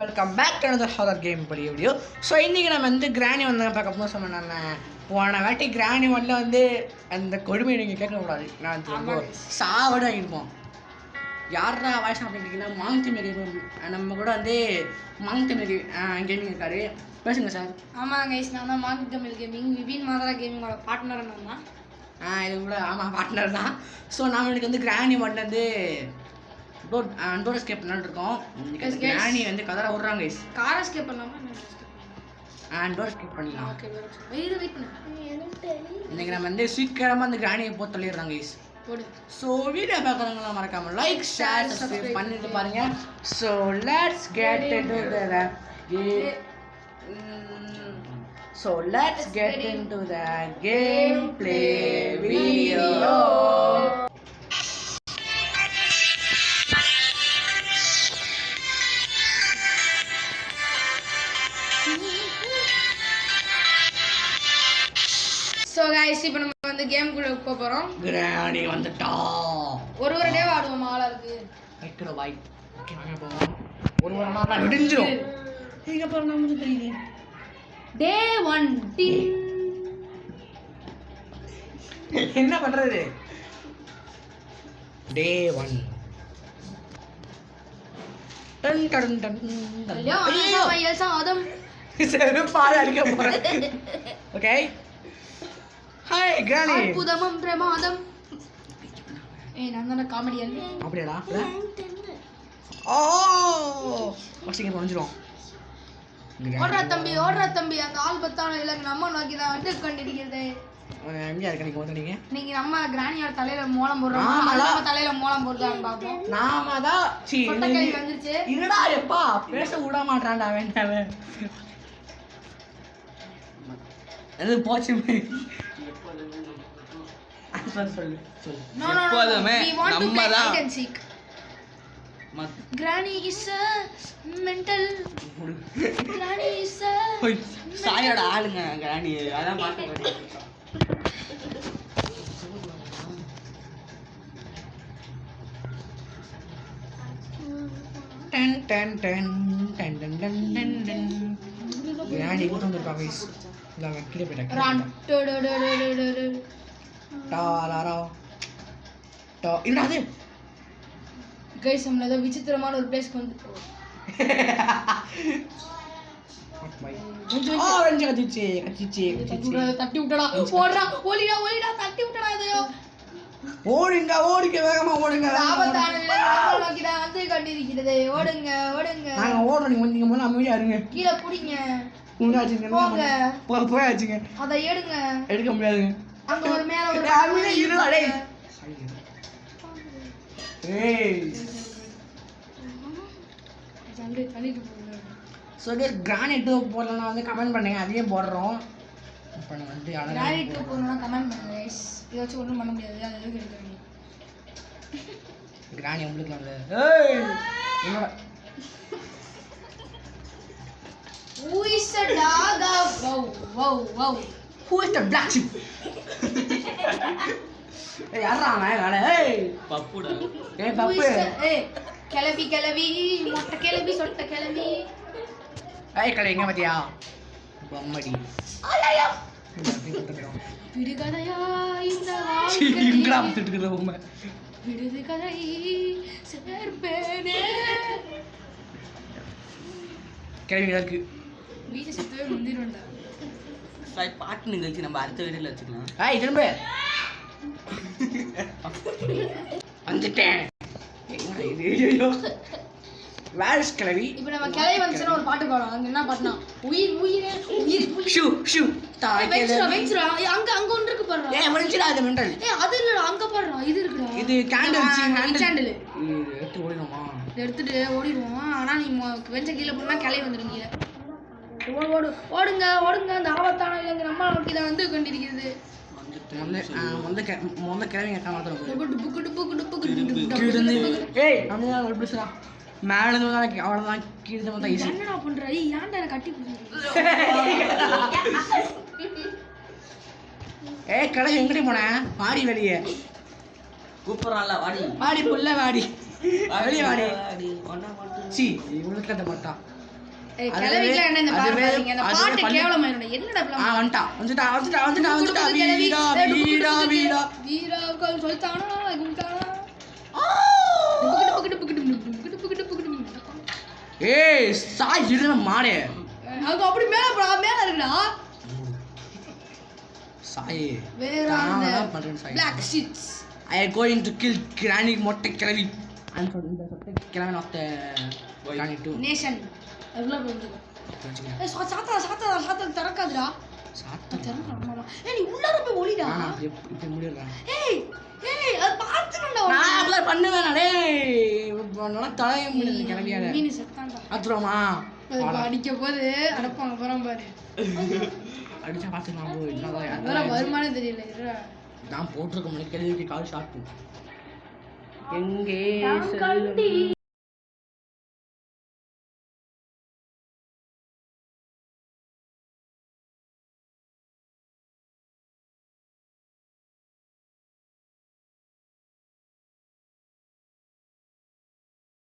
Welcome back to another horror game video. So இன்றைக்கி நம்ம வந்து கிராணி வந்து பார்க்க சொன்னோம். நம்ம போன வாட்டி கிராணி ஒன்றில் வந்து அந்த கொடுமையை நீங்கள் கேட்கக்கூடாது. நான் சாவடு ஆகிருப்போம். யாரா வாய்ஸ் அப்படின்னா மாங்கி மாரி நம்ம கூட வந்து மாங்கி மாரி கேமிங் இருக்காரு. பேசுங்க சார். ஆமாம் கைஸ், நான் தான் மாங்கி தமிழ் கேமிங் விபின் மாதரா கேமிங்கோட பார்ட்னர் நான் தான். இது கூட ஆமாம் பார்ட்னர் தான். ஸோ நாம் எனக்கு வந்து கிராணி ஒன்று வந்து டோர் எஸ்கேப் பண்ணிருக்கோம். கிராணி வந்து கதற விடுறாங்க கைஸ். கார் எஸ்கேப் பண்ணலாமா? டோர் எஸ்கேப் பண்ணலாம். ஓகே வெயிட் பண்ணு. இன்னைக்கு நம்ம வந்து சீக்கிரமாக அந்த கிராணியை போட்டு தள்ளிடுறாங்க கைஸ். ஸோ வீடியோ பார்க்குறவங்களா மறக்காம லைக் ஷேர் சப்ஸ்கிரைப் பண்ணிட்டு பாருங்க. So let's get into the game play video. So guys, இப்போ நம்ம வந்து கேமுக்குள்ள போக போகிறோம். கிராணி வந்துட்டா. ஒரு டே ஆடுவோம். ஆளா இருக்கு வைக்கிற வாய். ஓகே வாங்க போவோம். ஒரு நாள் விடிஞ்சிரும். எங்க போறோம் நமக்கு தெரியுது. டே 1 என்ன பண்றது? டே 1 டன் டன் டன் டன். ஐயோ சாதம் சரி பால் அடிக்க போறேன். ஓகே ஹாய் கிராணி. அற்புதமும் பிரமாதம். நான் தான காமெடியன். அப்படியாடா? ஓ வாசிங்க முடிஞ்சிரும். ஓடுறா தம்பி அந்த ஆள் பத்தான இல்ல நம்ம நோக்கி தான் வந்து கொண்டிருக்கிறது. எங்க இருக்க நீங்க வந்துட்டீங்க? நீங்க நம்ம கிராணியோட தலையில மோளம் போடுறோம். நம்ம தலையில மோளம் போடுறான்னு பாப்போம். நாம தான் சீ கொட்டக்கை வந்துருச்சு. இருடா எப்பா பேச விட மாட்டான்டா வேண்டாவே. அது போச்சு. சொல்லு எப்போதுமே நம்ம தான் Granny is a mental. Granny is a சாயோட ஆளுங்க கிராணி. அதான் பாட்டு. டன் டன் டன் டன் டன் டன் டன் டன். கிராணி கூட்டம் வந்துருக்கா கைஸ். இல்ல கீழே போயிட்டா. ரன் டோ டோ டோ டோ டோ டோ டாராரா டா. என்னது கைஸ், நம்ம ஏதோ விசித்திரமான ஒரு பிளேஸ்க்கு வந்துட்டோம். ஆரஞ்சு கத்திச்சு தட்டி விட்டடா. ஓடிடா தட்டி விட்டடா. இதையோ ஓடுங்க வேகமா ஓடுங்க. நோக்கிடா வந்து கொண்டிருக்கிறது. ஓடுங்க நாங்க ஓடுறோம். நீங்க முதல்ல அமைதியா இருங்க. கீழே புடிங்க. போயாச்சுங்க. அதை எடுக்க முடியாதுங்க. அங்க ஒரு மேல ஒரு கிரானைட் போடலாம் வந்து கமெண்ட் பண்ணுங்க. அதையும் போடுறோம். இப்போ வந்து கிரானைட் போடணும்னா கமெண்ட் பண்ணுங்க गाइस. இத வச்சு ஒண்ணும் பண்ண முடியாது. அது எதுக்கு எடுக்கறீங்க? கிரானி உங்களுக்கு ஏய் என்னடா Who is the dog of wow Who is the black sheep? ஏய் யாரா அவன்? ஏய் பப்புடா. ஏய் பப்பு. ஏய் கிளவி மொட்டை கிளவி சொட்ட கிளவி. ஏய் கிளவி எங்க பாத்தியா? பொம்மடி. ஐயோ விடுகதையா இந்த வாழ்க்கை. இங்கடா வந்துட்டு இருக்கற பொம்மை. விடுகதை சேர்ப்பேனே. கிளவி இருக்கு. வீட்டு சுத்தவே முந்திரண்டா. சாய் பாட்டு நிகழ்ச்சி நம்ம அடுத்த வீடியோல வச்சுக்கலாம். ஏய் திரும்ப வந்துட்டேன். ஐயோ வேர்ஸ் கிளவி. இப்போ நம்ம கிளவி வந்துச்சுனா ஒரு பாட்டு பாடுவோம். அங்க என்ன பாட்டுனா உயிர் ஷூ ஷூ தாய் வெஞ்சுரா. அங்க ஒன்று இருக்கு பாருடா. ஏய் வெஞ்சுடா அது மெண்டல். ஏய் அது இல்லடா, அங்க பாருடா. இது இருக்குடா. இது கேண்டில் கேண்டில். எடுத்து ஓடிடுமா? எடுத்துட்டு ஓடிடுவோம். ஆனா நீ வெஞ்ச கீழ போனா கிளவி வந்துரும். கீழ ஓடுங்க அந்த ஆபத்தான இங்க நம்ம நோக்கி தான் வந்து கொண்டிருக்கிறது. முதல்ல கிளவிங்க காமாத்தறோம். ஏய் நம்ம ஒரு பேசுறா. மேல இருந்து வந்தா அவ்வளவுதான். கீழ இருந்து வந்தா ஈஸி. என்னடா பண்ற? ஏய் ஏன்டா என்ன கட்டி பிடிச்சிருக்க? ஏய் கிளவி எங்கடி போன? வாடி வெளியே. கூப்பிடுறான்ல வாடி. வாடி புள்ள வாடி. வெளியே வாடி. சி இவளுக்கு அந்த மாட்டா. ஏய் கிளவிக்கலாம் என்ன இந்த பாட்டு பாருங்க அந்த பாட்டு கேவலமாயிரும் என்னடா இப்பலாம் வந்துட்டா வீடா வீராக்கள் சொல்லிட்டானா கும்தானா ஏய் சாய் இருந்த மாடே அது அப்படி மேல இருக்குடா சாய் வேற பண்றேன் Sai black sheets I am going to kill granny மொட்டை கிழவி I'm sorry இந்த சொட்டை கிழவன் of the granny too nation அதுல போயிடு ஏய் சாத்தா தரக்காதடா சாத்தா தரமா ஏய் நீ உள்ளார போய் ஒளிடா நான் இப்படி முடிறேன் ஏய் அது பாத்துறடா நான் அப்ளை பண்ணுவேனா டேய் நல்லா தலைய முடியல கிழவியால நீ செத்தான்டா அத்துறமா அது அடிக்க போது அடப்பாங்க போறோம் பாரு அடிச்சா பாத்துக்கலாம் bro என்னதான் அதெல்லாம் வருமானே தெரியல நான் போட்டுருக்க முடியல கேள்விக்கு கால் ஷாட் எங்கே